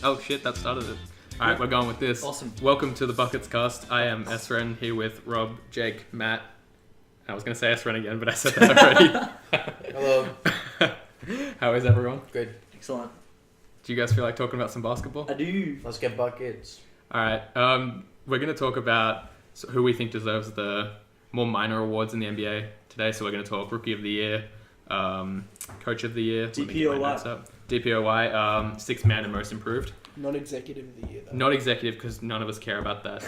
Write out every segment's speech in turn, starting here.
Oh shit, that started it. Alright, we're going with this. Awesome. Welcome to the Bucketscast. I am Esren here with Rob, Jake, Matt. I was going to say Esren again, but I said that already. Hello. How is everyone? Good. Excellent. Do you guys feel like talking about some basketball? I do. Let's get buckets. Alright, we're going to talk about who we think deserves the more minor awards in the NBA today. So we're going to talk Rookie of the Year, Coach of the Year. DPOY, Sixth Man and Most Improved. Not Executive of the Year, though. Not executive, because none of us care about that.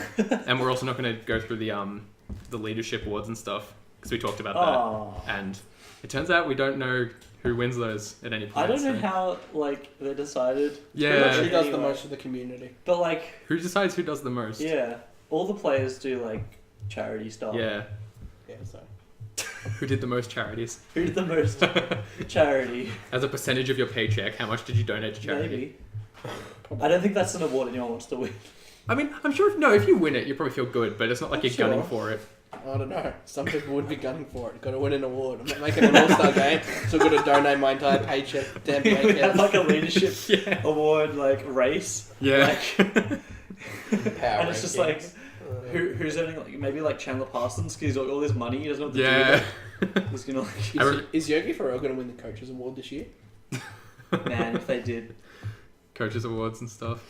And we're also not going to go through the leadership awards and stuff, because we talked about that. And it turns out we don't know who wins those at any point. I don't know how they decided. Yeah. Who does the most for the community? But who decides who does the most? Yeah, all the players do charity stuff. Yeah. Yeah, so. Who did the most charities? Who did the most charity? As a percentage of your paycheck, how much did you donate to charity? Maybe. I don't think that's an award anyone wants to win. I mean, I'm sure if you win it, you probably feel good, but it's not like you're gunning for it. I don't know. Some people would be gunning for it. Got to win an award. I'm not making an all-star game, so I've got to donate my entire paycheck to NBA We had a leadership award race. Yeah. And it's just who's earning maybe Chandler Parsons because he's got all this money he doesn't know what to do with it. He's gonna is Yogi Ferrell going to win the Coaches Award this year? Man, if they did. Coaches awards and stuff.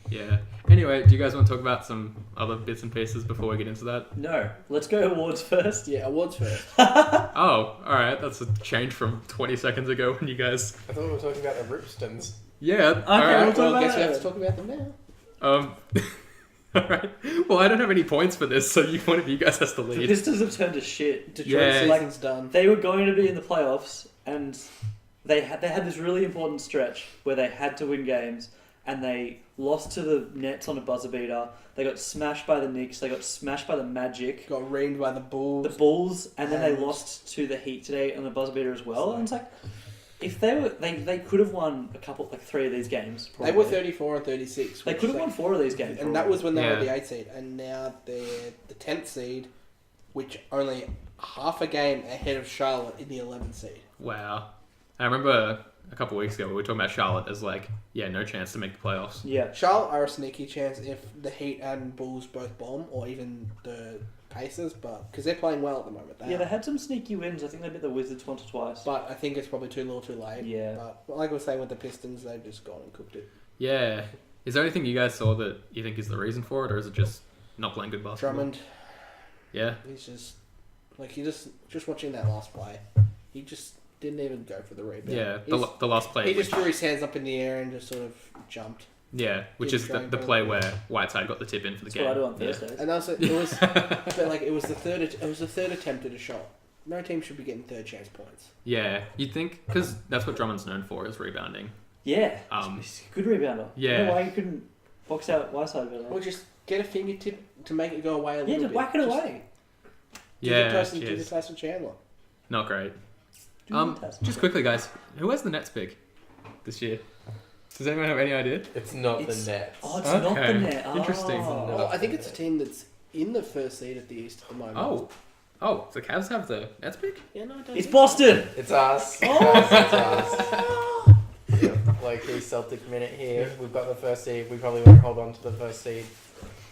Yeah. Anyway, do you guys want to talk about some other bits and pieces before we get into that? No. Let's go awards first. Yeah, awards first. Oh, alright. That's a change from 20 seconds ago when you guys... I thought we were talking about the Pistons. Yeah. Okay, alright. Well, I guess we have to talk about them now. Alright. Well, I don't have any points for this, so one of you guys has to The lead. Pistons have turned to shit. Detroit season's done. They were going to be in the playoffs, and they had this really important stretch where they had to win games, and they lost to the Nets on a buzzer beater. They got smashed by the Knicks. They got smashed by the Magic. Got reamed by the Bulls. And then they lost to the Heat today on the buzzer beater as well. And it's if they could have won a couple, 3 of these games. Probably. They were 34 and 36. They could have won 4 of these games. And that was when they were the 8th seed. And now they're the 10th seed, which only half a game ahead of Charlotte in the 11th seed. Wow. I remember a couple of weeks ago we were talking about Charlotte as no chance to make the playoffs. Yeah. Charlotte are a sneaky chance if the Heat and Bulls both bomb, or even the Pacers, but because they're playing well at the moment. They had some sneaky wins. I think they beat the Wizards once or twice. But I think it's probably too little too late. Yeah. But like I was saying with the Pistons, they've just gone and cooked it. Yeah. Is there anything you guys saw that you think is the reason for it, or is it just not playing good basketball? Drummond. Yeah. He's just just watching that last play. He just didn't even go for the rebound. Yeah, the last play. He just threw his hands up in the air and just sort of jumped. Yeah, which is the play where Whiteside got the tip in for the game. That's what I do on Thursdays. And also, it was, but it was the third attempt at a shot. No team should be getting third chance points. Yeah, you'd think, because that's what Drummond's known for, is rebounding. Yeah, he's a good rebounder. Yeah. I don't know why you couldn't box out Whiteside better. Or just get a fingertip to make it go away a little bit. Yeah, just whack it away. Do the Tyson Chandler. Not great. Just quickly, guys, who has the Nets pick this year? Does anyone have any idea? It's not the Nets. Oh, it's not the Nets. Oh. Interesting. Well, I think it's a team that's in the first seed at the East at the moment. Oh, the Cavs have the Nets pick? Yeah, no, I don't. It's Boston. It's us. Oh. It's us. The Celtic minute here. We've got the first seed. We probably won't hold on to the first seed.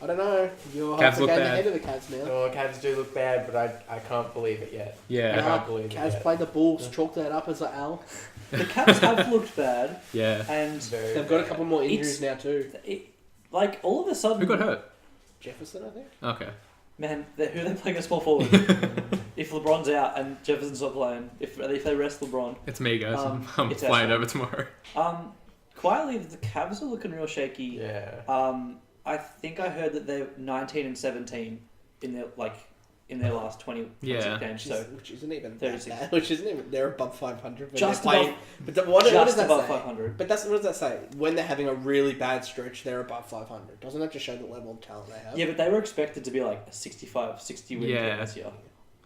I don't know. You're Cavs half a look game bad. ahead of the Cavs now. Oh, Cavs do look bad, but I can't believe it yet. Yeah. I can't believe it Cavs yet. played the Bulls, chalked that up as an L. The Cavs have looked bad. Yeah. And They've got a couple more injuries now too. All of a sudden... Who got hurt? Jefferson, I think. Okay. Man, who are they playing a small forward? If LeBron's out and Jefferson's not playing, if they rest LeBron... It's me, guys. I'm it's flying Hassan. over tomorrow. Quietly, the Cavs are looking real shaky. Yeah. I think I heard that they're 19 and 17 in their last 20 games. Which isn't even 36. that bad. Which isn't even... They're above 500. Just above... But what does that above say? 500. But what does that say? When they're having a really bad stretch, they're above 500. Doesn't that just show the level of talent they have? Yeah, but they were expected to be a 65, 60 win team this year.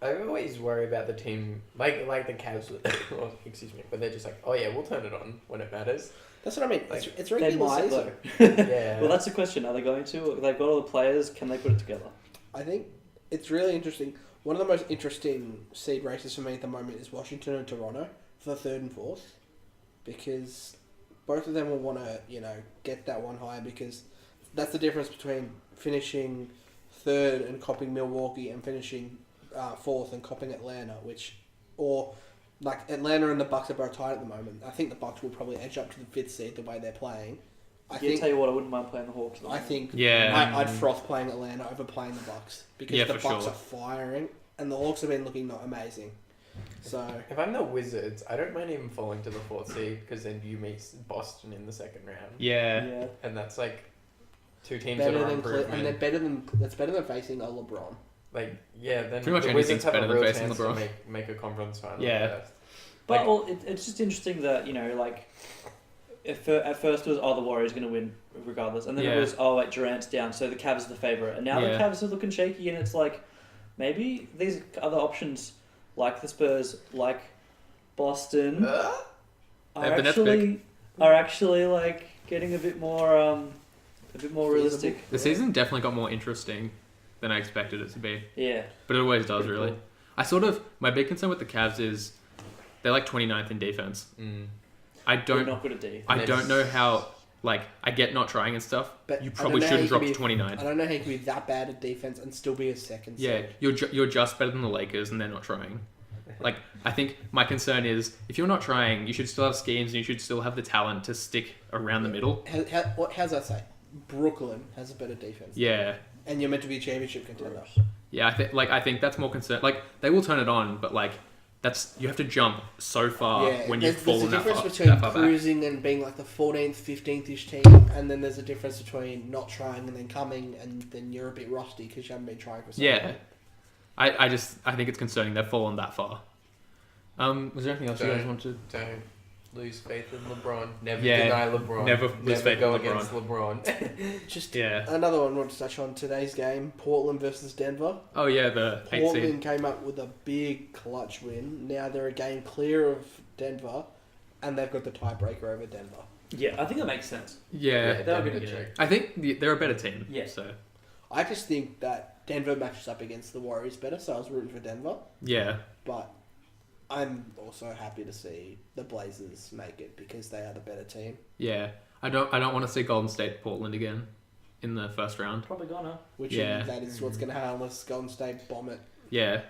I always worry about the team, like the Cavs, but they're just oh yeah, we'll turn it on when it matters. That's what I mean. It's regular They might, season. Yeah. Well, that's the question. Are they going to? They've got all the players. Can they put it together? I think it's really interesting. One of the most interesting seed races for me at the moment is Washington and Toronto for the 3rd and 4th, because both of them will want to, get that one higher because that's the difference between finishing third and copying Milwaukee and finishing fourth and copying Atlanta, Atlanta and the Bucks are both tied at the moment. I think the Bucks will probably edge up to the 5th seed the way they're playing. Tell you what, I wouldn't mind playing the Hawks. I think I'd froth playing Atlanta over playing the Bucks because the Bucks are firing and the Hawks have been looking not amazing. So if I'm the Wizards, I don't mind even falling to the 4th seed because then you meet Boston in the second round. Yeah. And that's like 2 teams better that are than improvement. and that's better than facing a LeBron. Then pretty much the anything's Wizards have better a than real facing chance LeBron. to make a conference final. Yeah. But it's just interesting that, at first it was, the Warriors going to win regardless. And then it was, Durant's down, so the Cavs are the favourite. And now the Cavs are looking shaky, and it's like, maybe these other options, like the Spurs, like Boston, are actually getting a bit more realistic. The season definitely got more interesting than I expected it to be. Yeah. But it always does, really. My big concern with the Cavs is they're 29th in defense. They're not good at D. I don't know how, I get not trying and stuff, but you probably shouldn't drop to 29. I don't know how you can be that bad at defense and still be a second seed. Yeah, you're just better than the Lakers and they're not trying. I think my concern is, if you're not trying, you should still have schemes and you should still have the talent to stick around the middle. How's that say? Brooklyn has a better defense. Yeah. And you're meant to be a championship contender. Yeah, I think that's more concern. They will turn it on, but you have to jump so far when you've fallen that far. There's a difference between cruising and being the 14th, 15th-ish team, and then there's a difference between not trying and then coming, and then you're a bit rusty because you haven't been trying for so long. Yeah. I think it's concerning they've fallen that far. Was there anything else you guys wanted to... Don't lose faith in LeBron. Never deny LeBron. Never lose faith go in LeBron. against LeBron. Just another one I want to touch on today's game, Portland versus Denver. Oh yeah, the 8th seed. Portland came up with a big clutch win. Now they're a game clear of Denver, and they've got the tiebreaker over Denver. Yeah, I think that makes sense. Yeah, they're going to get it. I think they're a better team. Yeah. So I just think that Denver matches up against the Warriors better, so I was rooting for Denver. Yeah. But I'm also happy to see the Blazers make it because they are the better team. Yeah. I don't want to see Golden State Portland again in the first round. Probably gonna. That is what's going to happen unless Golden State bomb it. Yeah.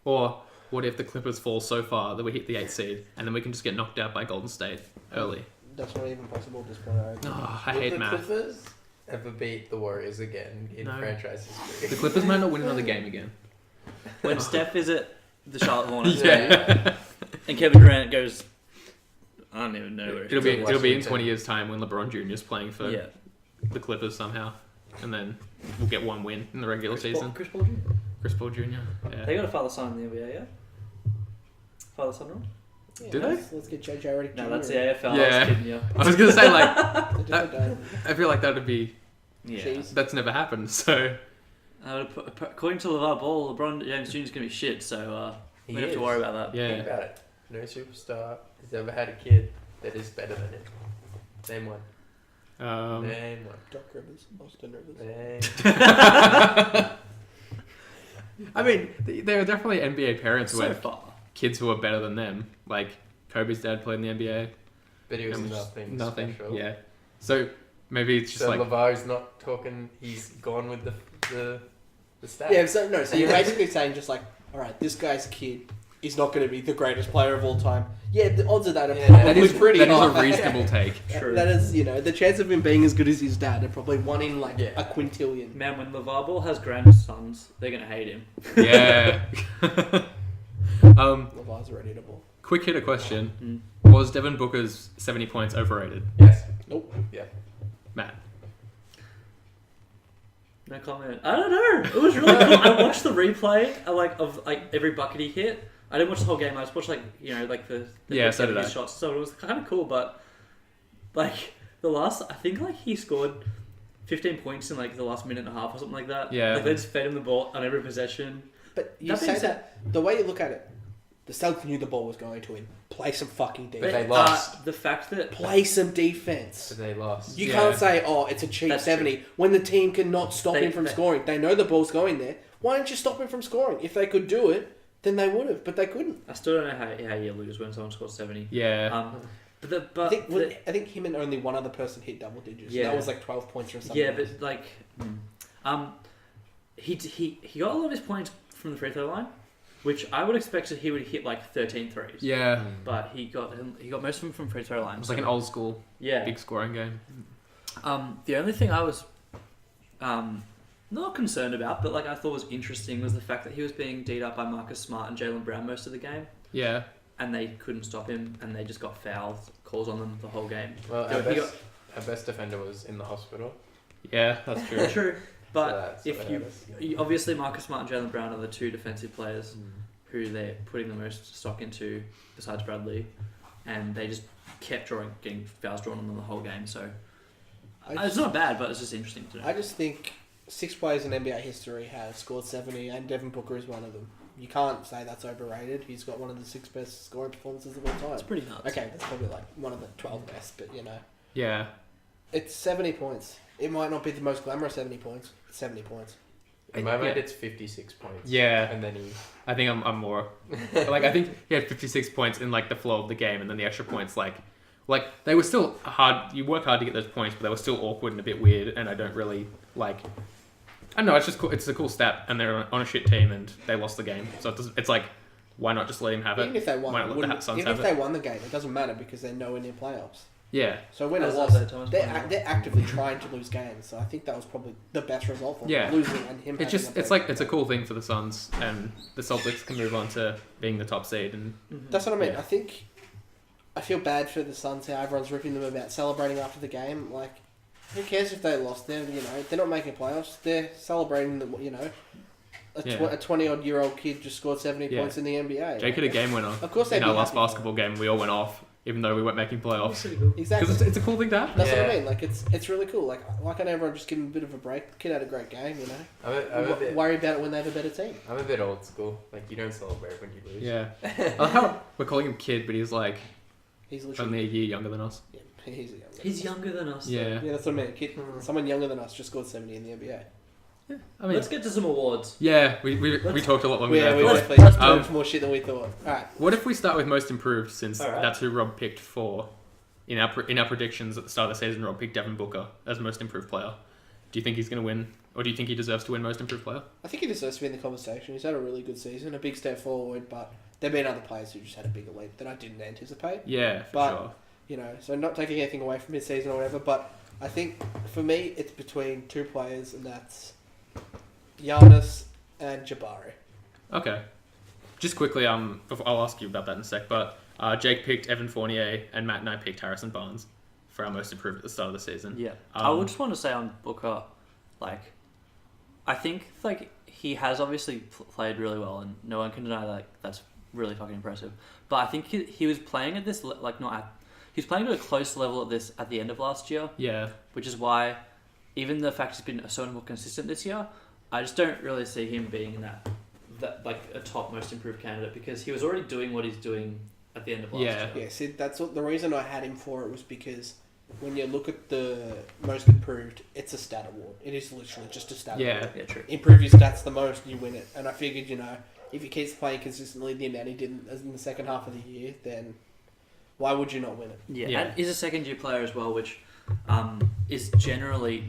Or what if the Clippers fall so far that we hit the 8th seed and then we can just get knocked out by Golden State early? That's not even possible at this point. I hate math. Will the Clippers ever beat the Warriors again in franchise history? The Clippers might not win another game again. When Steph is at the Charlotte Hornets, yeah. and Kevin Durant goes, I don't even know where it'll be in 20 years' time when LeBron Jr. is playing for the Clippers somehow, and then we'll get one win in the regular season. Chris Paul Jr. Chris Paul Jr. Yeah. They got a father-son in the NBA, yeah? Father-son rule? Yeah, do they? Let's get JJ Redick. No, that's the AFL. Yeah. I was kidding you. I was gonna say I feel like that'd be. Yeah. That's never happened. So. According to LaVar Ball, LeBron James Jr. is going to be shit, so we don't have to worry about that. Yeah. Think about it. No superstar has ever had a kid that is better than him. Name one. Name one. Doc Rivers, Austin Rivers. Name. I mean, there are definitely NBA parents So with far. kids who are better than them. Like Kobe's dad played in the NBA. But he was And nothing special. Yeah. So maybe it's just so like LaVar's not talking. He's gone with the stats. Yeah, so you're basically saying just alright, this guy's kid is not going to be the greatest player of all time. Yeah, the odds of that are probably pretty high. That is a reasonable take. True. That is, the chance of him being as good as his dad are probably 1 in a quintillion. Man, when LaVar Ball has grandsons, they're going to hate him. Yeah. LaVar's already a ball. Quick hitter question. Was Devin Booker's 70 points overrated? Yes. Nope. Yeah. Matt. No comment. I don't know. It was really cool. I watched the replay of every bucket he hit. I didn't watch the whole game. I just watched the so did I. shots. So it was kind of cool. But the last, I think he scored 15 points in the last minute and a half or something like that. Yeah. They just fed him the ball on every possession. But you say that the way you look at it, the Celtics knew the ball was going to him. Play some fucking defense. But they lost. The fact that play some defense. But they lost. You can't say, it's a cheap That's 70 true. when the team cannot stop him from scoring. They know the ball's going there. Why don't you stop him from scoring? If they could do it, then they would have, but they couldn't. I still don't know how you lose when someone scores 70. Yeah. But I think him and only one other person hit double digits. Yeah. That was like 12 points or something. yeah, but like, he got a lot of his points from the free throw line, which I would expect that he would hit like 13 threes. Yeah. But he got most of them from free throw line. It was like an old school big scoring game. The only thing I was not concerned about, but like I thought was interesting, was the fact that he was being D'd up by Marcus Smart and Jaylen Brown most of the game. Yeah. And they couldn't stop him, and they just got foul calls on them the whole game. Well, our best defender was in the hospital. Yeah, that's true. True. But So if you obviously Marcus Smart and Jaylen Brown are the two defensive players who they're putting the most stock into besides Bradley, and they just kept getting fouls drawn on them the whole game. So it's not bad, but it's just interesting to know. I just think 6 players in NBA history have scored 70, and Devin Booker is one of them. You can't say that's overrated. He's got one of the 6 best scoring performances of all time. It's pretty nuts. Okay, that's probably like one of the 12 best, but you know. Yeah. It's 70 points. It might not be the most glamorous 70 points. It's 70 points. In my mind, it's 56 points. Yeah. And then I think I'm more. Like, I think he had 56 points in, like, the flow of the game, and then the extra points, like, they were still hard. You work hard to get those points, but they were still awkward and a bit weird, and I don't really, like... I don't know, it's just cool. It's a cool stat, and they're on a shit team, and they lost the game. So it's like, why not just let him have it? Even if they won, Why not let the Suns even have if it? they won the game, it doesn't matter because they're nowhere near playoffs. Yeah. So win or As loss, Isaiah Thomas pointed out. they're actively trying to lose games. So I think that was probably the best result for them. Yeah. Losing and him. It's just, it's a cool thing for the Suns, and the Celtics can move on to being the top seed. And That's what I mean. Yeah. I feel bad for the Suns how everyone's ripping them about celebrating after the game. Like, who cares if they lost? They're not making playoffs. They're celebrating that a 20-odd-year-old kid just scored 70 points in the NBA. Jake hit a game winner. Of course, in our last basketball game, we all went off, even though we weren't making playoffs. Exactly. Because it's a cool thing to happen. That's what I mean. Like, it's really cool. Like, why can't everyone just give him a bit of a break? The kid had a great game, you know. I'm a bit, worry about it when they have a better team. I'm a bit old school. Like, you don't celebrate when you lose. Yeah. I like how we're calling him kid, but he's like He's literally only a year younger than us. Yeah, he's younger. He's younger than us. Yeah. Yeah, that's what I mean. Kid, someone younger than us just scored 70 in the NBA. I mean, Let's get to some awards. yeah, we talked a lot longer Yeah, than we I thought. definitely let's did more shit than we thought. Alright. What if we start with most improved, since Alright. that's who Rob picked for in our predictions at the start of the season? Rob picked Devin Booker as most improved player. Do you think he's going to win, or do you think he deserves to win most improved player? I think he deserves to be in the conversation. He's had a really good season, a big step forward, but there have been other players who just had a bigger leap that I didn't anticipate. Yeah, for But- sure. You know, so not taking anything away from his season or whatever, but I think for me it's between 2 players, and that's Giannis and Jabari. Okay. Just quickly, I'll ask you about that in a sec, but Jake picked Evan Fournier, and Matt and I picked Harrison Barnes for our most improved at the start of the season. Yeah. I would just want to say on Booker, like, I think like he has obviously played really well, and no one can deny that that's really fucking impressive. But I think he was playing at this he was playing to a close level at the end of last year. Yeah. Which is why, even the fact he's been so much more consistent this year, I just don't really see him being in that like a top most improved candidate, because he was already doing what he's doing at the end of last year. Yeah, see, that's what the reason I had him for it was because when you look at the most improved, it's a stat award. It is literally just a stat award. Yeah, true. Improve your stats the most, you win it. And I figured, if he keeps playing consistently the amount he did in the second half of the year, then why would you not win it? Yeah. And he's a second-year player as well, which is generally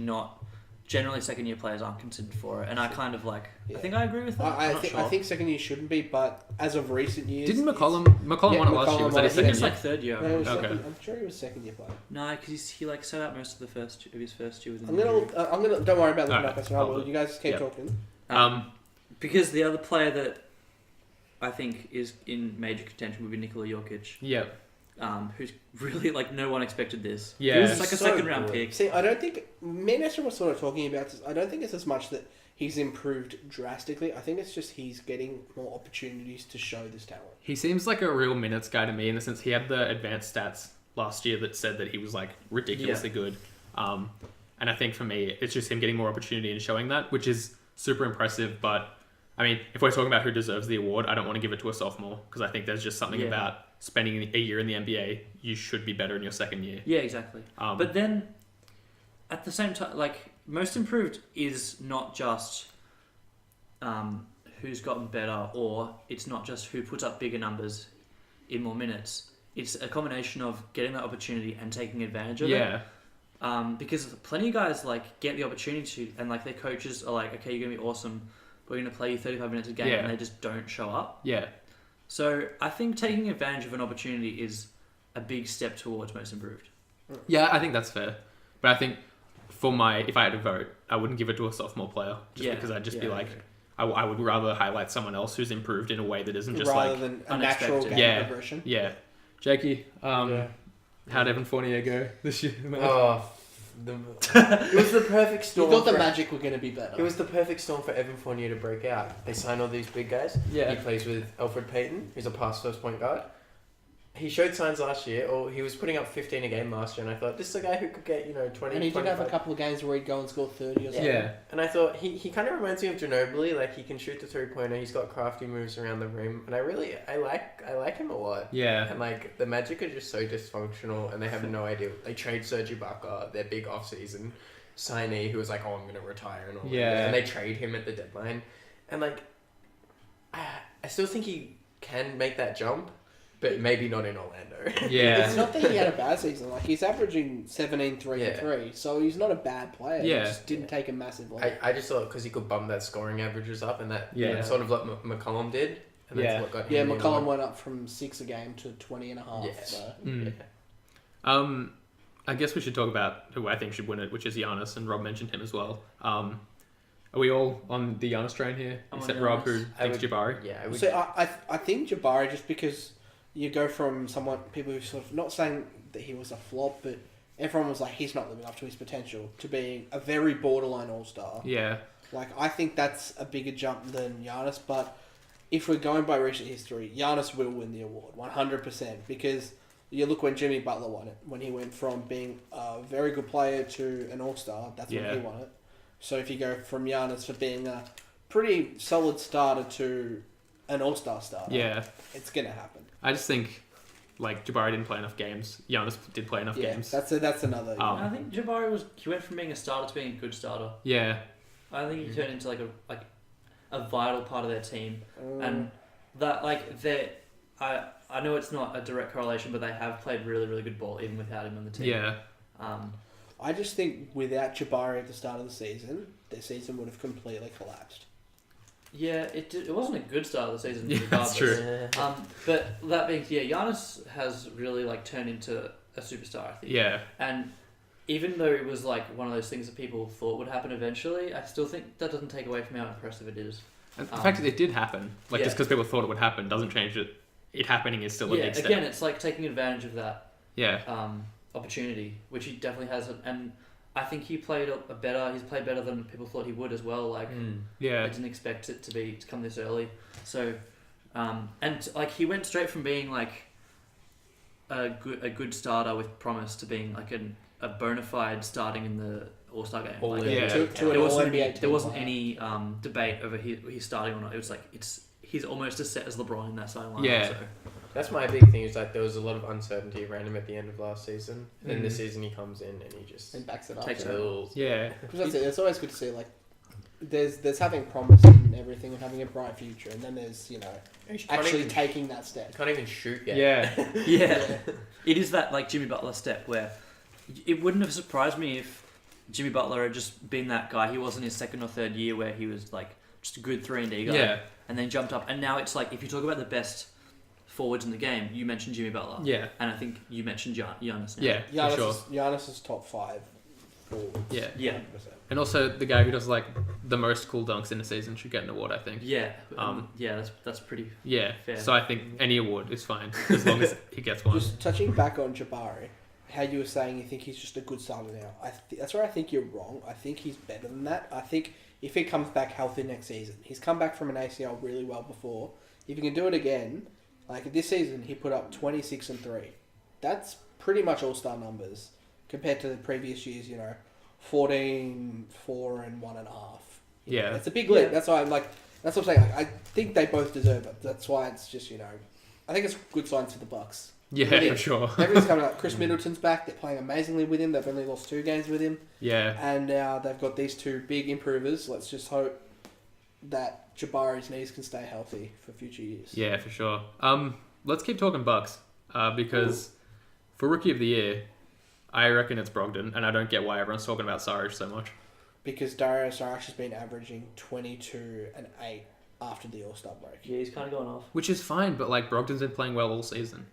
second-year players aren't considered for it. And I kind of I think I agree with that. I think second year shouldn't be, but as of recent years... Didn't McCollum won it last year? Was that his I think second it's year? like third year. No, it was Okay. I'm sure he was second year player. No, because he set out most of his first year with I'm gonna. Don't worry about looking up. That's what I will. Probably. You guys keep Yep. talking. Because the other player that I think is in major contention would be Nikola Jokic, Yeah. who's really no one expected this. Yeah. He was like a So second round good. pick. See, I don't think me and Esther were sort of talking about this. I don't think it's as much that he's improved drastically. I think it's just he's getting more opportunities to show this talent. He seems like a real minutes guy to me, in the sense he had the advanced stats last year that said that he was ridiculously good. And I think for me, it's just him getting more opportunity and showing that, which is super impressive. But I mean, if we're talking about who deserves the award, I don't want to give it to a sophomore, because I think there's just something about spending a year in the NBA. You should be better in your second year. Yeah, exactly. But then, at the same time, most improved is not just who's gotten better, or it's not just who puts up bigger numbers in more minutes. it's a combination of getting that opportunity and taking advantage of it. Yeah. Because plenty of guys like get the opportunity to, and like their coaches are like, okay, you're gonna be awesome. We're gonna play you 35 minutes a game, and they just don't show up. Yeah. So I think taking advantage of an opportunity is a big step towards most improved. Yeah, I think that's fair. But I think if I had to vote, I wouldn't give it to a sophomore player just because I'd just be like, I would rather highlight someone else who's improved in a way that isn't just rather like than a natural game progression. Yeah. Jakey, how'd Evan Fournier go this year? It was the perfect storm. You thought the Magic were going to be better. It was the perfect storm for Evan Fournier to break out. They signed all these big guys. Yeah. He plays with Alfred Payton, who's a pass first point guard. He showed signs last year, or he was putting up 15 a game last year, and I thought, this is a guy who could get, 20, and he did have 25. a couple of games where he'd go and score 30 or something. Yeah. And I thought, he kind of reminds me of Ginobili, like he can shoot the three-pointer, he's got crafty moves around the rim, and I like him a lot. Yeah. And like, the Magic are just so dysfunctional, and they have no idea. They trade Serge Ibaka, their big off-season signee, who was like, I'm going to retire and all that. And they trade him at the deadline. And like, I still think he can make that jump, but maybe not in Orlando. Yeah. It's not that he had a bad season. Like, he's averaging 17, 3 and 3, so he's not a bad player. Yeah. He just didn't take a massive leap. I just thought because he could bump that scoring averages up, and that sort of like McCollum did. And that's what got him McCollum went up from 6 a game to 20 and a half. Yeah. So. I guess we should talk about who I think should win it, which is Giannis, and Rob mentioned him as well. Are we all on the Giannis train here? Except Rob, who thinks Jabari? Yeah. So I think Jabari, just because you go from people who sort of, not saying that he was a flop, but everyone was like, he's not living up to his potential, to being a very borderline all-star. Yeah. Like, I think that's a bigger jump than Giannis, but if we're going by recent history, Giannis will win the award, 100%, because you look when Jimmy Butler won it, when he went from being a very good player to an all-star, that's when he won it. So if you go from Giannis for being a pretty solid starter to an all-star starter, it's going to happen. I just think, like, Jabari didn't play enough games. Giannis did play enough games. That's another. I think Jabari he went from being a starter to being a good starter. Yeah. I think he turned into a vital part of their team, and that I know it's not a direct correlation, but they have played really, really good ball even without him on the team. Yeah. I just think without Jabari at the start of the season, their season would have completely collapsed. Yeah, it wasn't a good start of the season. Yeah, that's true. But that being Giannis has really turned into a superstar, I think. Yeah. And even though it was one of those things that people thought would happen eventually, I still think that doesn't take away from how impressive it is. And the fact that it did happen, just because people thought it would happen, doesn't change it. It happening is still a big step. Again, it's like taking advantage of that opportunity, which he definitely has, and I think he played He's played better than people thought he would as well. I didn't expect it to come this early. So, and he went straight from being a good starter with promise to being a bona fide starting in the All-Star game. There wasn't any debate over his starting or not. It was he's almost as set as LeBron in that starting lineup. Yeah. So. That's my big thing, is there was a lot of uncertainty around him at the end of last season. And then this season he comes in and he just backs it up. Takes it. Yeah. That's it. It's always good to see there's having promise and everything and having a bright future, and then there's actually taking that step. Can't even shoot yet. Yeah. It is that Jimmy Butler step where it wouldn't have surprised me if Jimmy Butler had just been that guy. He was in his second or third year where he was just a good 3-and-D guy, and then jumped up. And now it's if you talk about the best forwards in the game, you mentioned Jimmy Butler. Yeah. And I think you mentioned Giannis now. Yeah, for sure. Giannis is top 5 forwards. Yeah. 100%. And also the guy who does the most cool dunks in a season should get an award, I think. Yeah. That's pretty fair. So I think any award is fine as long as he gets one. Just touching back on Jabari, how you were saying you think he's just a good starter now. That's where I think you're wrong. I think he's better than that. I think if he comes back healthy next season, he's come back from an ACL really well before. If he can do it again, this season he put up 26 and 3. That's pretty much all-star numbers compared to the previous years, 14, 4 and 1.5. Yeah. It's a big leap. That's why that's what I'm saying. I think they both deserve it. That's why it's just, I think it's good signs for the Bucks. Yeah, for sure. Everything's coming up. Chris Middleton's back. They're playing amazingly with him. They've only lost 2 games with him. Yeah. And now they've got these 2 big improvers. Let's just hope that Jabari's knees can stay healthy for future years. Yeah, for sure. Let's keep talking Bucks. because for Rookie of the Year, I reckon it's Brogdon, and I don't get why everyone's talking about Saric so much. Because Dario Saric has been averaging 22 and 8 after the All-Star break. Yeah, he's kind of going off. Which is fine, but like Brogdon's been playing well all season.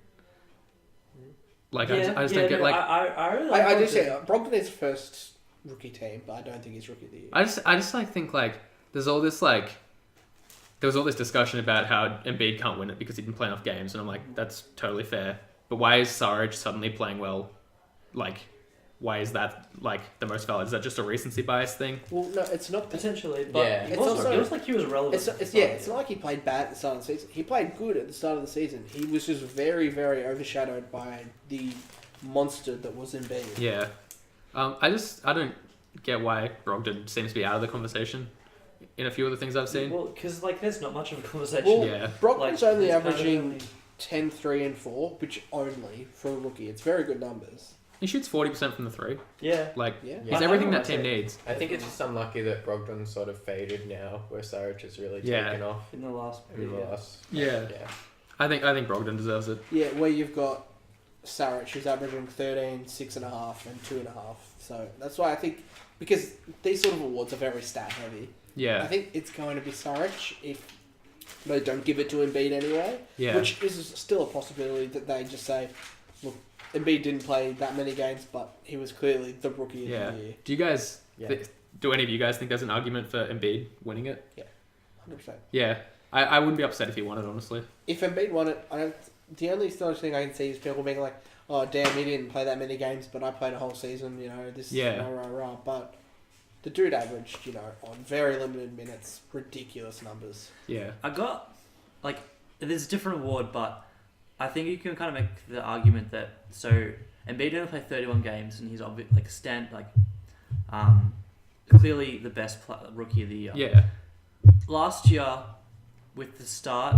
Like Yeah, I just don't get like I really like I do say Brogdon. Brogdon is first rookie team, but I don't think he's Rookie of the Year. I just like think like there's all this like there was all this discussion about how Embiid can't win it because he didn't play enough games, and I'm like that's totally fair. But why is Saric suddenly playing well? Like, why is that like the most valid? Is that just a recency bias thing? Well, no, it's not. Potentially, but Yeah. it It's was also- like he was relevant. It's not like he played bad at the start of the season. He played good at the start of the season. He was just very, very overshadowed by the monster that was Embiid. Yeah. I don't get why Brogdon seems to be out of the conversation in a few of the things I've seen. Well, because like there's not much of a conversation. Well, Yeah. Brogdon's Like, only he's kind of averaging only- 10, 3, and 4, which only for a rookie. It's very good numbers. He shoots 40% from the three. Yeah. Like, Yeah. he's I everything don't that team know. needs. I think it's just unlucky that Brogdon's sort of faded now, where Saric has really Yeah. taken off In the last. in the last. Yeah. Yeah. I think Brogdon deserves it. Yeah, where you've got Saric, who's averaging 13, 6.5, and 2.5. So that's why I think, because these sort of awards are very stat heavy, I Yeah. think it's going to be Saric if they don't give it to Embiid anyway. Yeah. Which is still a possibility that they just say, look, Embiid didn't play that many games, but he was clearly the rookie of Yeah. the year. Do you guys Yeah. do any of you guys think there's an argument for Embiid winning it? 100%. Yeah. I wouldn't be upset if he won it, honestly. If Embiid won it, the only sort of thing I can see is people being like, oh, damn, he didn't play that many games, but I played a whole season, this Yeah. is rah. But the dude averaged, on very limited minutes, ridiculous numbers. Yeah. I got, like, there's a different award, but I think you can kind of make the argument that, so, Embiid only played 31 games, and he's clearly the best rookie of the year. Yeah. Last year, with the start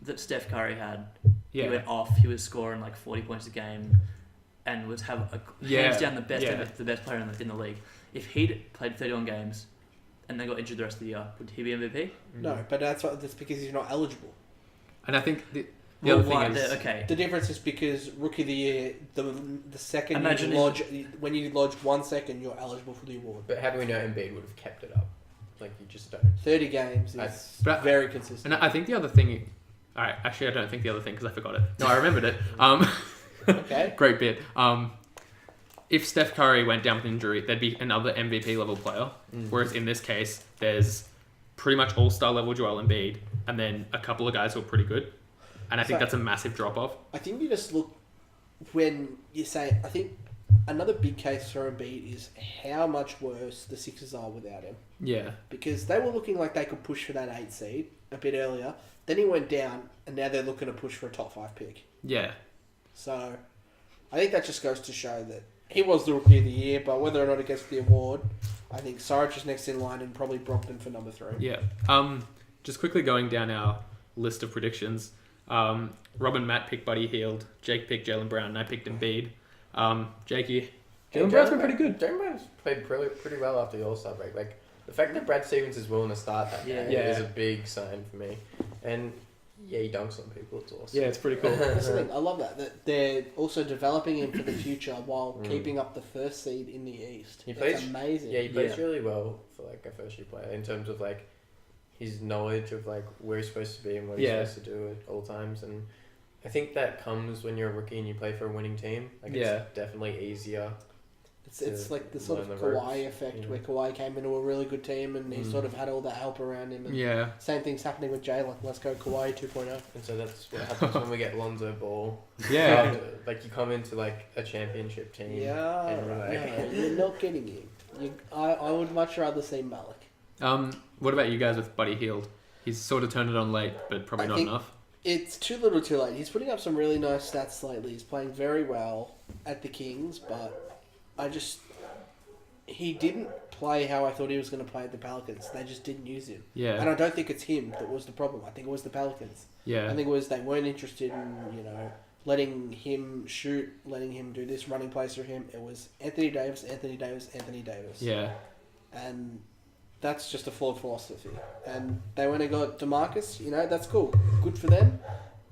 that Steph Curry had, he Yeah. went off, he was scoring like 40 points a game, and was hands down the best the best player in the league. If he'd played 31 games, and then got injured the rest of the year, would he be MVP? No, but that's because he's not eligible. And I think the Well, other why? thing is... Okay. The difference is because Rookie of the Year, the second Imagine you lodge, when you lodge 1 second, you're eligible for the award. But how do we know Embiid would have kept it up? Like, you just don't. 30 games is very consistent. And I think the other thing... Alright, actually I don't think the other thing because I forgot it. No, I remembered it. Okay. Great bit. If Steph Curry went down with injury, there'd be another MVP level player. Whereas in this case, there's pretty much all-star level Joel Embiid, and then a couple of guys who are pretty good. And I think So- that's a massive drop-off. I think you just look when you say. I think another big case for Embiid is how much worse the Sixers are without him, Yeah. because they were looking like they could push for that 8 seed a bit earlier. Then he went down, and now they're looking to push for a top 5 pick. Yeah. So I think that just goes to show that he was the Rookie of the Year, but whether or not he gets the award, I think Saric is next in line, and probably Brogdon for number 3. Yeah. Just quickly going down our list of predictions. Rob and Matt picked Buddy Hield. Jake picked Jaylen Brown, and I picked Embiid. Jakey, Jaylen Brown's been pretty good. Jaylen Brown's played pretty well after the All-Star break. Like, the fact that Brad Stevens is willing to start that game Yeah. is a big sign for me. And, yeah, he dunks on people. It's awesome. Yeah, it's pretty cool. That's the thing. I love that they're also developing him for the future while keeping up the first seed in the East. He That's plays amazing. Yeah, he plays really well for, like, a first-year player in terms of, like, his knowledge of, like, where he's supposed to be and what he's supposed to do at all times. And I think that comes when you're a rookie and you play for a winning team. Like, it's definitely easier. It's like the sort of learn the Kawhi ropes, effect, yeah. where Kawhi came into a really good team and he sort of had all that help around him. And Yeah. same thing's happening with Jaylen. Let's go Kawhi 2.0. And so that's what happens when we get Lonzo Ball. Yeah. Like, you come into, like, a championship team. Yeah, and you're like... no, you're not getting him. I would much rather see Malik. What about you guys with Buddy Hield? He's sort of turned it on late, but probably I not think- enough. It's too little too late. He's putting up some really nice stats lately. He's playing very well at the Kings, but he didn't play how I thought he was going to play at the Pelicans. They just didn't use him. Yeah. And I don't think it's him that was the problem. I think it was the Pelicans. Yeah. I think it was they weren't interested in, letting him shoot, letting him do this, running plays for him. It was Anthony Davis. Yeah. And that's just a flawed philosophy. And they went and got DeMarcus, that's cool. Good for them.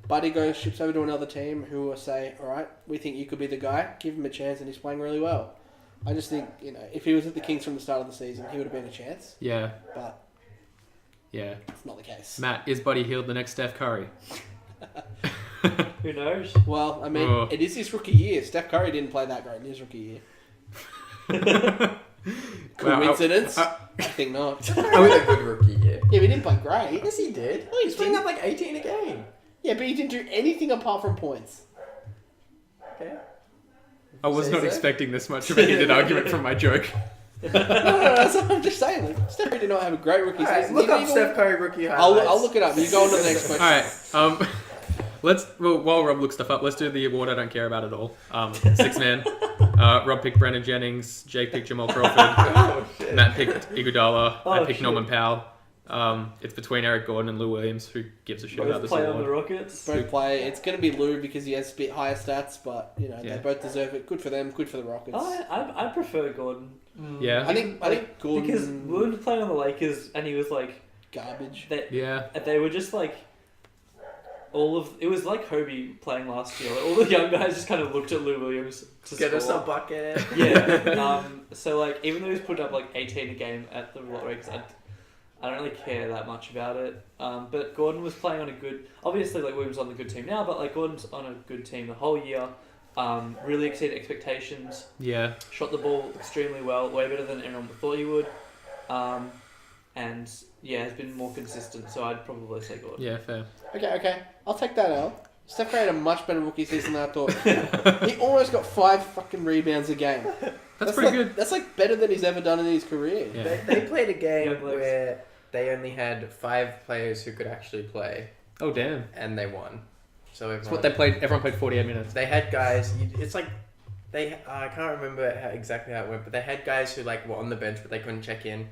Buddy ships over to another team who will say, all right, we think you could be the guy. Give him a chance, and he's playing really well. I just think, if he was at the Kings from the start of the season, he would have been a chance. Yeah. But it's not the case. Matt, is Buddy Hield the next Steph Curry? Who knows? Well, I mean, it is his rookie year. Steph Curry didn't play that great in his rookie year. Coincidence? I think not. That was a good rookie year. Yeah, but he didn't play great. Yes, he did. Oh, He's putting up like 18 a game. Yeah, but he didn't do anything apart from points. Okay. I was not expecting this much of a heated argument from my joke. No, that's what I'm just saying. Like, Steph Curry did not have a great rookie season. Look up Steph Curry rookie highlights. I'll look it up. You go on to the next question. Alright, while Rob looks stuff up, let's do the award I don't care about at all. Six man. Rob picked Brandon Jennings, Jake picked Jamal Crawford, Matt picked Iguodala, I picked Norman Powell. It's between Eric Gordon and Lou Williams. Who gives a shit about this play award? on the Rockets. Both play. It's going to be Lou because he has a bit higher stats, but they both deserve it. Good for them. Good for the Rockets. I prefer Gordon. Yeah. I think Gordon because Lou was playing on the Lakers and he was like garbage. They were just like it was like Hobie playing last year. Like, all the young guys just kind of looked at Lou Williams to get score. us a bucket. Yeah. So like even though he's putting up like 18 a game at the Lakers, I don't really care that much about it. But Gordon was playing on a good... Obviously, like, Williams on the good team now, but, like, Gordon's on a good team the whole year. Really exceeded expectations. Yeah. Shot the ball extremely well, way better than everyone thought he would. And, has been more consistent, so I'd probably say Gordon. Yeah, fair. Okay. I'll take that out. Steph Curry had a much better rookie season than I thought. He almost got 5 fucking rebounds a game. That's pretty good. That's, like, better than he's ever done in his career. Yeah. They played a game where they only had 5 players who could actually play. Oh, damn. And they won. So that's what they played. Everyone played 48 minutes. They had guys... It's like... I can't remember exactly how it went, but they had guys who, like, were on the bench, but they couldn't check in.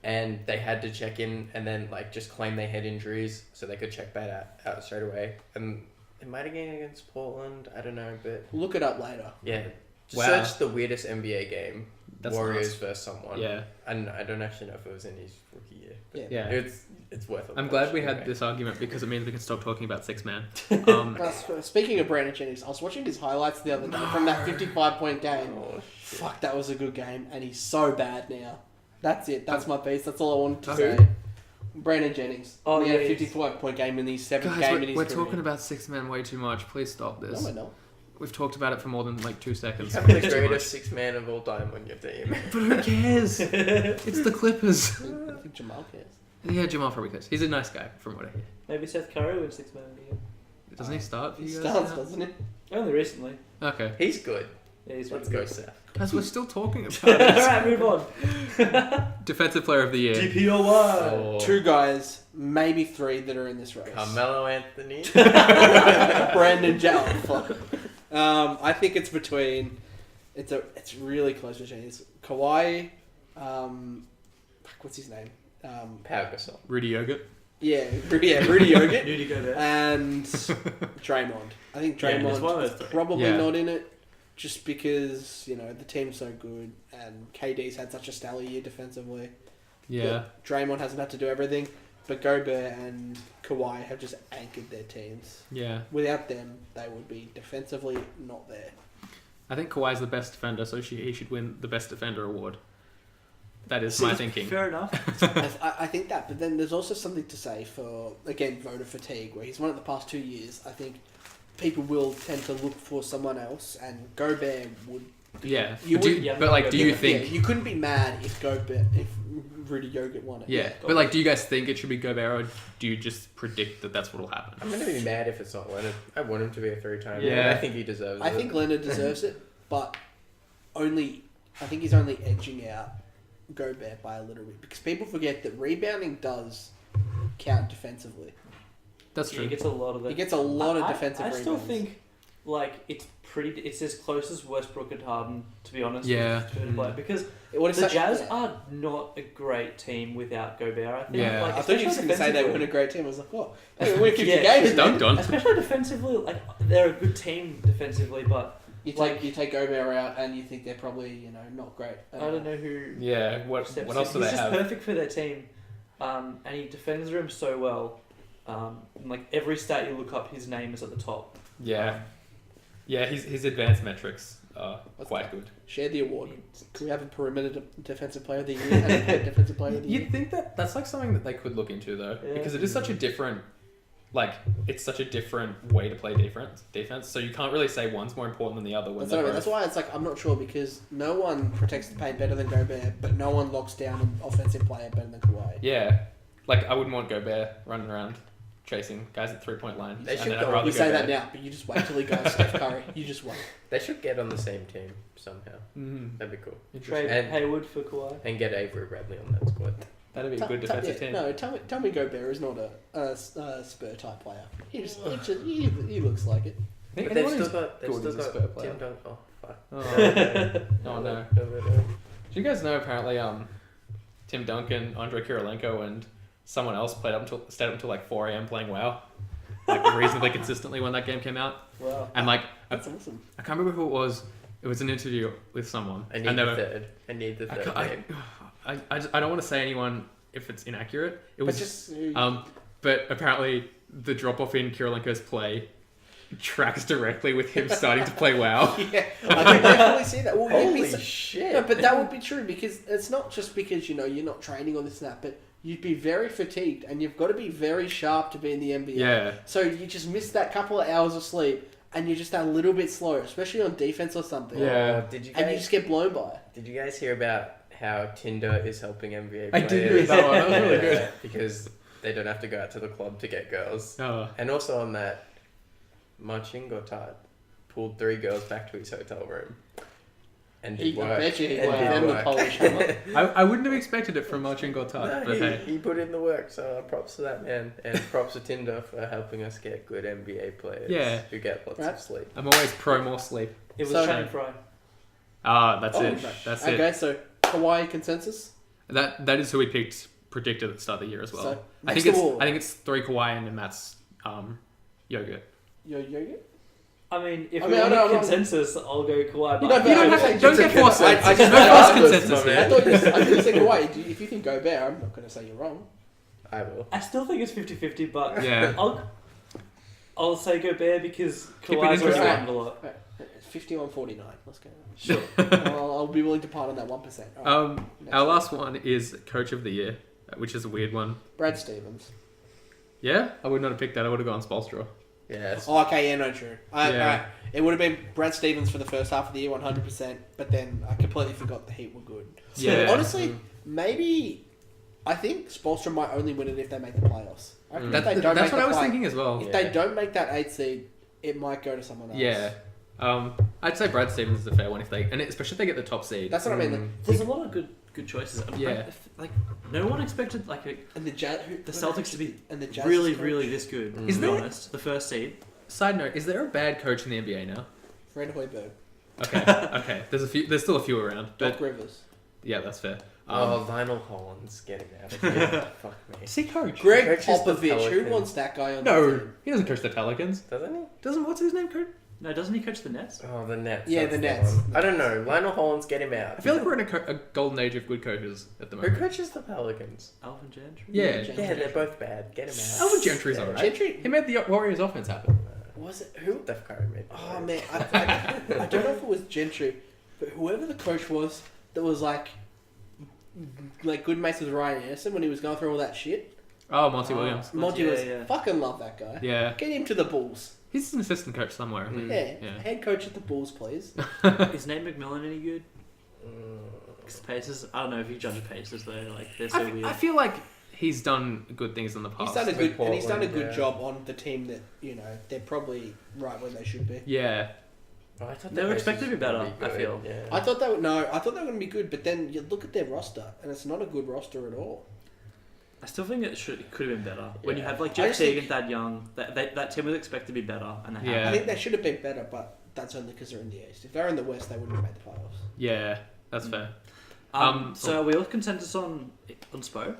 And they had to check in and then, like, just claim they had injuries so they could check that out straight away. And it might have been against Portland. I don't know, but... Look it up later. Yeah. Wow. Search the weirdest NBA game. That's Warriors nuts. versus someone. Yeah. And I don't actually know if it was in his rookie year. Yeah. It's worth it. I'm glad we had this argument because it means we can stop talking about six man. Speaking of Brandon Jennings, I was watching his highlights the other day from that 55-point game. Oh, fuck, that was a good game, and he's so bad now. That's it. That's my piece. That's all I wanted to Okay. say. Brandon Jennings. Oh, he had a yeah, 55-point game in his 7th Guys, game in his we're career. talking about six man way too much. Please stop this. No, we're not. We've talked about it for more than like 2 seconds. You have the It's too greatest much. 6-man of all time on your team. But who cares? It's the Clippers. I think Jamal cares. Yeah, Jamal probably cares. He's a nice guy, from what I hear. Maybe Seth Curry wins 6 man of the year. Doesn't he start for He you guys starts, now? doesn't he? Only recently. Okay. He's good. Yeah, he's Let's really go, good. Seth. Guys, we're still talking about it. Alright, move on. Defensive player of the year. DPOY. Oh. 2 guys, maybe 3 that are in this race. Carmelo Anthony. Brandon Jennings. I think it's between. It's really close between. It's Kawhi. What's his name? Pau Gasol. Rudy Yogurt. Rudy Yogurt. Rudy Gobert. And Draymond. I think Yeah, there's one of Draymond's those 3. probably Yeah. not in it, just because the team's so good and KD's had such a stellar year defensively. Yeah. But Draymond hasn't had to do everything, but Gobert and Kawhi have just anchored their teams. Yeah. Without them, they would be defensively not there. I think Kawhi's the best defender, so he should win the best defender award. That is my thinking. Fair enough. I think that, but then there's also something to say for, again, voter fatigue, where he's won it the past 2 years. I think people will tend to look for someone else, and Gobert would. Yeah. You Do would- you- but like, do you think? you couldn't be mad if Rudy Yogurt won it. Yeah. But like, do you guys think it should be Gobert, or do you just predict that that's what'll happen? I'm going to be mad if it's not Leonard. I want him to be a 3-time. Yeah. I think he deserves it. I think Leonard deserves it, but I think he's only edging out Gobert by a little bit, because people forget that rebounding does count defensively. That's Yeah, true. he gets a lot of that. He gets a lot of defensive I rebounds. still think, like, it's as close as Westbrook and Harden, to be honest. Yeah. With play, because What the Jazz are not a great team without Gobert. I think. Yeah. Like, I thought you were especially going to say they defensively. weren't a great team. I was like, oh, they win 50 Yeah. games. Dunked man. on. Especially defensively, like they're a good team defensively, but You take Gobert out, and you think they're probably not great. I don't know who. Yeah. What steps else in. do they He's just have? perfect for their team, and he defends them so well. And like every stat you look up, his name is at the top. Yeah. Yeah, his advanced metrics are quite good. Share the award. Can we have a perimeter defensive player of the year and a point defensive player of the year? You'd think that's like something that they could look into though, because it is such a different, like it's such a different way to play defense. So you can't really say one's more important than the other. When That's why it's like I'm not sure, because no one protects the paint better than Gobert, but no one locks down an offensive player better than Kawhi. Yeah, like I wouldn't want Gobert running around chasing guys at 3-point line. They should I'd go- rather You say Gobert. that now, but you just wait till he goes Steph Curry. You just wait. They should get on the same team somehow. Mm-hmm. That'd be cool. Trade And- Hayward for Kawhi. And get Avery Bradley on that squad. That'd be a good defensive team. No, tell me Gobert is not a Spur type player. He looks like it. I think But they've anyone still who's got, they've good still is a Spur got player. Tim Duncan. Oh, fuck. Oh no. Do you guys know apparently Tim Duncan, Andrei Kirilenko, and someone else stayed up until like 4 a.m. playing WoW, like reasonably consistently when that game came out. Wow. And like That's awesome. I can't remember who it was. It was an interview with someone. I need and they the were, third. I need the third name. I don't want to say anyone if it's inaccurate. It was just but apparently the drop off in Kirilenko's play tracks directly with him starting to play WoW. yeah, I can definitely see that. Well, Holy shit. No, but that would be true, because it's not just because you're not training on this and that, but you'd be very fatigued and you've got to be very sharp to be in the NBA. Yeah. So you just miss that couple of hours of sleep and you're just a little bit slower, especially on defense or something. Yeah. Did you And you guys just get blown by it. Did you guys hear about how Tinder is helping NBA I players? did hear that one. That was really good. Because they don't have to go out to the club to get girls. Oh. And also on that, Marcin pulled 3 girls back to his hotel room. And did I work. bet you he And got did them the work. Polish hammer. I wouldn't have expected it from Marcin Gortat, No, but hey. he put in the work, so props to that man. And props to Tinder for helping us get good NBA players who get lots of sleep. I'm always pro more sleep. It was So- Channing Frye. Ah, that's Oh, it. right. That's Okay, it. so Hawaii consensus? That is who we predicted at the start of the year as well. So, I next think award. it's 3 Kawhi and then Matt's yogurt. Yogurt? I mean, if I we mean, want I a don't- consensus, I'll go Kawhi. You But don't- You don't get forced. I There's just- no I forced thought- consensus my I here. thought you said Hawaii. If you think Gobert, I'm not going to say you're wrong. I will. I still think it's 50-50, but Yeah. I'll say Gobert because Keep it Kawhi's already interesting. gotten a lot. Right, it's 51-49. Let's go. Sure. I'll be willing to part on that 1%. All right. Next Our one. last one is Coach of the Year, which is a weird one. Brad Stevens. Yeah, I would not have picked that. I would have gone Spoelstra. Yes. Oh, okay, yeah, no, true. Yeah. Alright. It would have been Brad Stevens for the first half of the year, 100%, but then I completely forgot the Heat were good. Yeah. Honestly, maybe I think Spoelstra might only win it if they make the playoffs. I reckon if they don't That's make what the I was play- thinking as well. If Yeah. they don't make that 8th seed, it might go to someone else. Yeah. I'd say Brad Stevens is a fair one especially if they get the top seed. That's what I mean. Like, There's a lot of good choices. Yeah. Like no one expected and the Jazz, the Celtics to be and the Jazz really, coach, really this good. Is To be there- honest, the first seed. Side note: is there a bad coach in the NBA now? Fred Hoiberg, Okay. There's still a few around, but Doc Rivers, yeah, that's fair. Lionel Hollins getting out of here. Fuck me. is he coach? Greg Coaches the Popovich. Who Pelicans. wants that guy on the No, team? he doesn't coach the Pelicans. Doesn't he? Doesn't what's his name coach? No, doesn't he coach the Nets? Oh, the Nets. Yeah, that's the Nets. one. I don't know. Lionel Hollins, get him out. I feel like we're in a golden age of good coaches at the Who moment. coaches the Pelicans? Alvin Gentry. Yeah. Yeah, they're both bad. Get him out. Alvin Gentry's alright. Gentry He made the Warriors offense happen. was it who? Steph Curry made. Oh man, I don't know if it was Gentry, but whoever the coach was that was like good mates with Ryan Anderson when he was going through all that shit. Oh, Monty Williams. Monty yeah, was yeah. fucking love that guy. Yeah, Get him to the Bulls. he's an assistant coach somewhere. I think. Yeah, head coach at the Bulls, please. Is Nate McMillan any good? Because Pacers, I don't know if you judge Pacers though. Like they're so weird. I feel like he's done good things in the past. He's done a good With and he's done a Portland, good yeah. job on the team that they're probably right where they should be. Yeah, Oh, I thought They the were Pacers expected to be better, were gonna I feel. Yeah. I thought they were going to be good, but then you look at their roster and it's not a good roster at all. I still think it could have been better. When you Yeah. have like I Jeff just Teague think- and Thad Young, that team was expected to be better, and they Yeah. haven't. I think they should have been better, but that's only because they're in the East. If they're in the West, they wouldn't have made the playoffs. yeah, that's fair. So are we all consensus on Spo?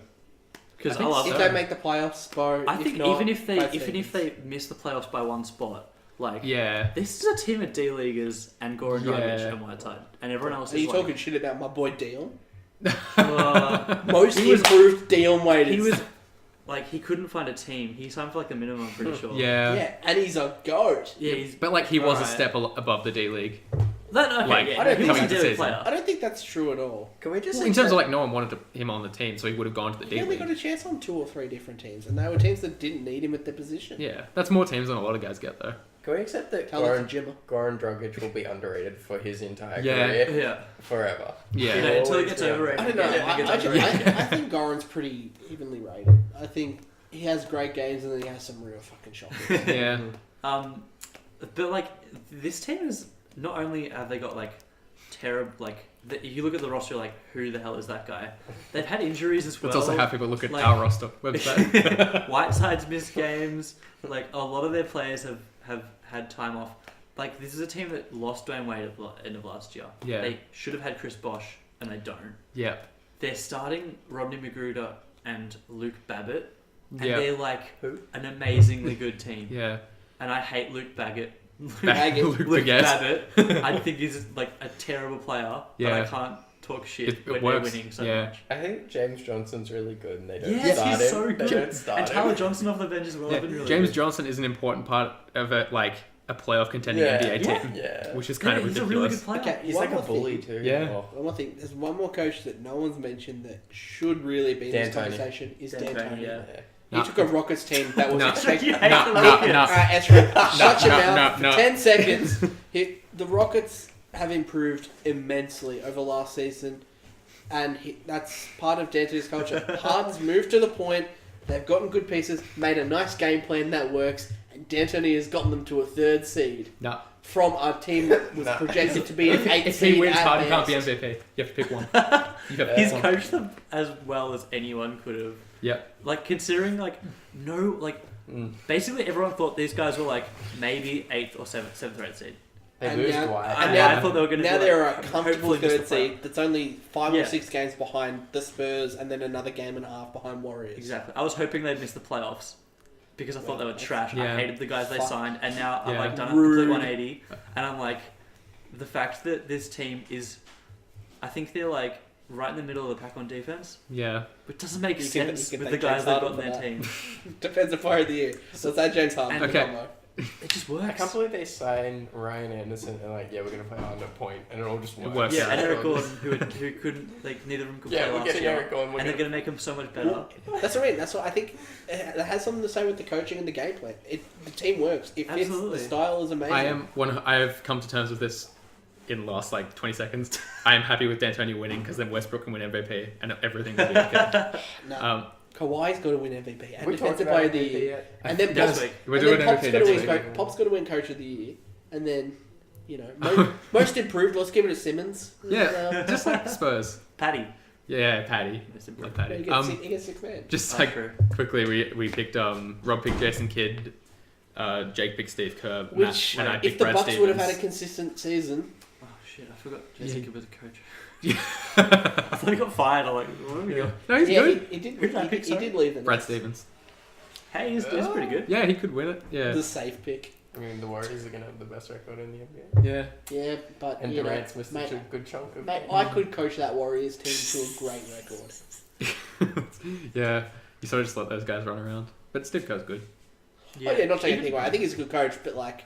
Because I think I love so. If they make the playoffs, Spo. I think not, even if Brad they Stevens. miss the playoffs by one spot, like Yeah, this is a team of D leaguers and Goran Yeah. Dragic and Whiteside, and everyone else Are is you like, talking shit about my boy Dion? uh, Most He was- improved Dion waiters. he was like he couldn't find a team. He signed for like the minimum, I'm pretty sure. Yeah, and he's a goat. Yeah, he's. But like he was a Alright. step above the D League. No, okay, Like, yeah. I don't He think was a he's a daily season. player. I don't think that's true at all. Can we just Well, in terms of like no one wanted him on the team, so he would have gone to the He D only League. got a chance on 2 or 3 different teams, and they were teams that didn't need him at their position. Yeah, that's more teams than a lot of guys get though. Can we accept that Talented Jimmer. Goran Dragic will be underrated for his entire Yeah. career? Yeah. Forever. Yeah. You know, until he Always gets down. overrated. I don't know. Yeah, he gets I overrated. think Goran's pretty evenly rated. I think he has great games, and then he has some real fucking shockers. Yeah. But like this team is not only have they got like terrible like you look at the roster like who the hell is that guy? They've had injuries as well. Let's also have people look at like- our roster website. Whiteside's missed games. Like a lot of their players have had time off. Like this is a team that lost Dwayne Wade at the end of last year. Yeah. They should have had Chris Bosh and they don't. Yeah. They're starting Rodney Magruder and Luke Babbitt, and Yeah. they're like Who? an amazingly good team. Yeah. And I hate Luke Baggett. Luke Luke Baguette. Babbitt, I think he's like a terrible player, but Yeah. I can't talk shit It when works. they're winning so Yeah. much. I think James Johnson's really good, and they don't Yes, start he's him. so They good. don't start And him. Tyler Johnson off the bench as well. Yeah. Have been really James good. Johnson is an important part of it, like a playoff contending Yeah. NBA Yeah. team, Yeah. which is kind of he's a ridiculous. really good player. Okay, He's one like a more bully thing. too. Yeah. Oh. One more thing. There's one more coach that no one's mentioned that should really be in this D'Antoni. conversation. Is D'Antoni, D'Antoni. yeah. Yeah. He No. took a Rockets team that was No. expected. You hate No, the no, Rockets. no. Alright, Ezra, shut your mouth no. for 10 seconds. The Rockets have improved immensely over last season, and that's part of D'Antoni's culture. Harden's moved to the point, they've gotten good pieces, made a nice game plan that works, and D'Antoni has gotten them to a 3rd seed No. from a team that was No. projected to be an 8th If seed he wins, at Harden can't be best. MVP. You have to pick one. You have to He's pick one. coached them as well as anyone could have. Yep. Like considering basically everyone thought these guys were like maybe 8th or 7th or 8th seed. They And lose now- Dwight. and I now- thought they were going to Now be they're like, a comfortable hopefully miss the 3rd seed playoff. that's only 5 Yeah. or 6 games behind the Spurs, and then another game and a half behind Warriors. Exactly. I was hoping they'd miss the playoffs because I thought they were trash. Yeah. I hated the guys they Fuck. signed, and now I've Yeah. like done a Rude. complete 180, and I'm like, the fact that this team is, I think they're like right in the middle of the pack on defense, Yeah. which doesn't make You can- sense you can with the thank guys James they've got Harden in their for team. Defensive Player of the Year. So it's that James Harden. And- Okay. combo. It just I works. can't believe they signed Ryan Anderson and like, yeah, we're gonna play Harden at point, and it all just It works. works. Yeah, and Yeah. Eric Gordon, who couldn't, like, neither of them could Yeah, play we're last getting year, Eric Gordon. and they're going to make him so much better. That's what I mean. That's what I think. It has something to say with the coaching and the game plan. The team works. It fits. Absolutely. The style is amazing. I have come to terms with this in the last like 20 seconds. I am happy with D'Antoni winning because then Westbrook can win MVP and everything will be okay. No. Kawhi's got to win MVP and We talked Defensive about Player of the MVP Year. yet? And then Next Pop's, week. We're and doing then Pop's MVP got to next win. week. Pop's got to win Coach of the Year, and then most improved. Let's give it to Simmons. Yeah, just like Spurs. Patty. Yeah, Patty. It's Like improved. Patty. He gets 6 man. Just Oh, like true. quickly, we picked Rob picked Jason Kidd, Jake picked Steve Kerr, Which, Matt, and I if picked the Brad Bucks would have had a Stevens. consistent season, Oh shit! I forgot Jason Yeah. Kidd was a coach. I thought he got fired. I'm like, what are we doing? No, he's yeah, good. he did. Who did I pick, He sorry? did leave the Brad Nets. Stevens. Hey, he's pretty good. Yeah, he could win it. Yeah. The safe pick. I mean, the Warriors are gonna have the best record in the NBA, Yeah. Yeah, but and you know, Durant's missed mate, such a good chunk of. mate, I could coach that Warriors team to a great record. Yeah. You sort of just let those guys run around. But Steve Kerr's good. Oh yeah, not taking anything away. I think he's a good coach, but like,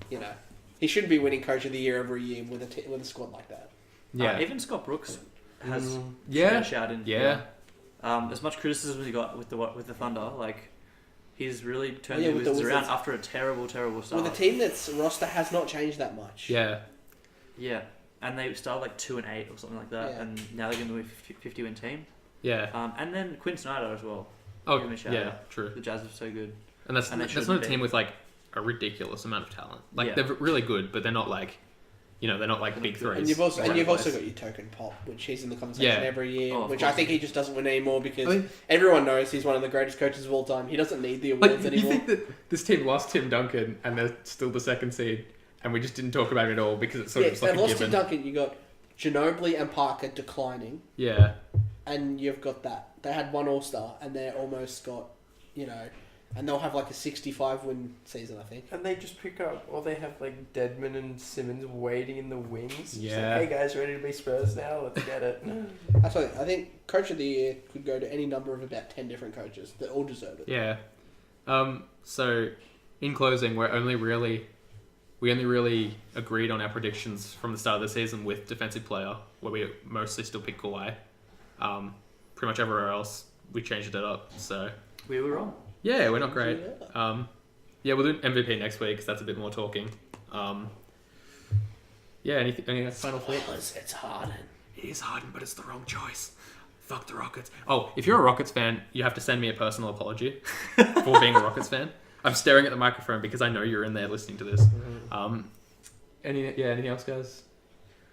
you know, he shouldn't be winning Coach of the Year every year with a squad like that. Yeah. Even Scott Brooks has Yeah. shouted. Yeah. As much criticism as he got with the Thunder, like he's really turned Oh, yeah, the with the Wizards around Wizards. after a terrible start. With a team that's roster has not changed that much. Yeah. Yeah, and they started like 2-8 or something like that, Yeah. and now they're going to be a 50-win team. Yeah. And then Quinn Snyder as well. Oh, give him a shout yeah. out. True. The Jazz are so good. And that's And they not shouldn't a team be. with like a ridiculous amount of talent. Like Yeah. they're really good, but they're not like, they're not like big threes. And you've also all over the got place. your token Pop, which he's in the conversation Yeah. every year, Oh, of which course. I think he just doesn't win anymore because I mean- everyone knows he's one of the greatest coaches of all time. He doesn't need the Like awards you anymore. think that this team lost Tim Duncan and they're still the second seed, and we just didn't talk about it at all because it's sort of just like they've a lost to given. Duncan. You got Ginobili and Parker declining, Yeah. and you've got that. They had one All Star, and they almost got, And they'll have like a 65 win season, I think. And they just pick up, or they have like Deadman and Simmons waiting in the wings. Yeah. Like, hey guys, ready to be Spurs now? Let's get it. Actually, I think Coach of the Year could go to any number of about 10 different coaches. They all deserve it. Yeah. So, in closing, we only really agreed on our predictions from the start of the season with defensive player, where we mostly still picked Kawhi. Pretty much everywhere else, we changed it up. So We were wrong. yeah, we're not great. Yeah, we'll do MVP next week because that's a bit more talking. Yeah, any final thoughts? It's Harden. It is Harden, but it's the wrong choice. Fuck the Rockets. Oh, if you're a Rockets fan, you have to send me a personal apology for being a Rockets fan. I'm staring at the microphone because I know you're in there listening to this. Anything else, guys?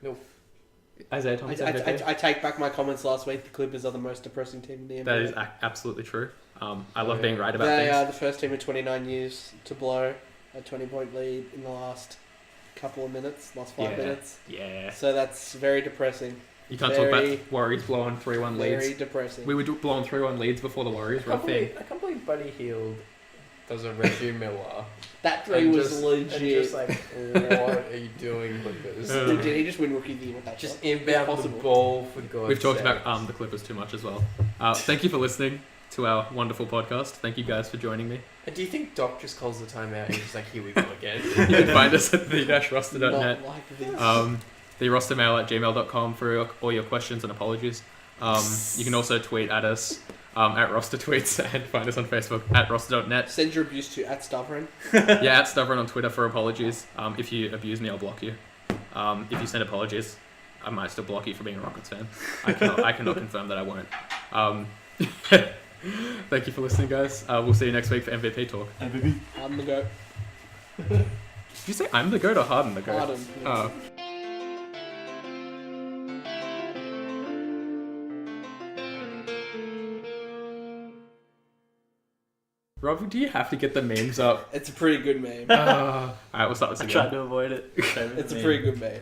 Nope. Isaiah Thomas MVP? I take back my comments last week. The Clippers are the most depressing team in the NBA. That is absolutely true. I love being right about They things. are the first team in 29 years to blow a 20-point lead in the last couple of minutes, last 5 minutes. Yeah. So that's very depressing. You can't talk about Warriors blowing 3-1 leads. Very depressing. We were blowing 3-1 leads before the Warriors were a thing. I can't believe Buddy Hield does a Reggie Miller. That three was legit. And just like, what are you doing, Clippers? Did he just win Rookie of the Year with that Just shot? inbound the ball for God's We've talked sake. about the Clippers too much as well. Thank you for listening to our wonderful podcast. Thank you guys for joining me. And do you think Doc just calls the timeout and he's just like, here we go again? You can find us at the-roster.net. Not like this. therostermail@gmail.com for all your questions and apologies. You can also tweet at us at rostertweets and find us on Facebook at roster.net. Send your abuse to @Stubborn. Yeah, at Stubborn on Twitter for apologies. If you abuse me, I'll block you. If you send apologies, I might still block you for being a Rockets fan. I cannot confirm that I won't. Thank you for listening, guys. We'll see you next week for MVP talk. MVP. I'm the GOAT. Did you say I'm the GOAT or Harden the GOAT? Harden. Oh. Rob, do you have to get the memes up? It's a pretty good meme. Alright, we'll start this I again. tried to avoid it. It's a pretty good meme.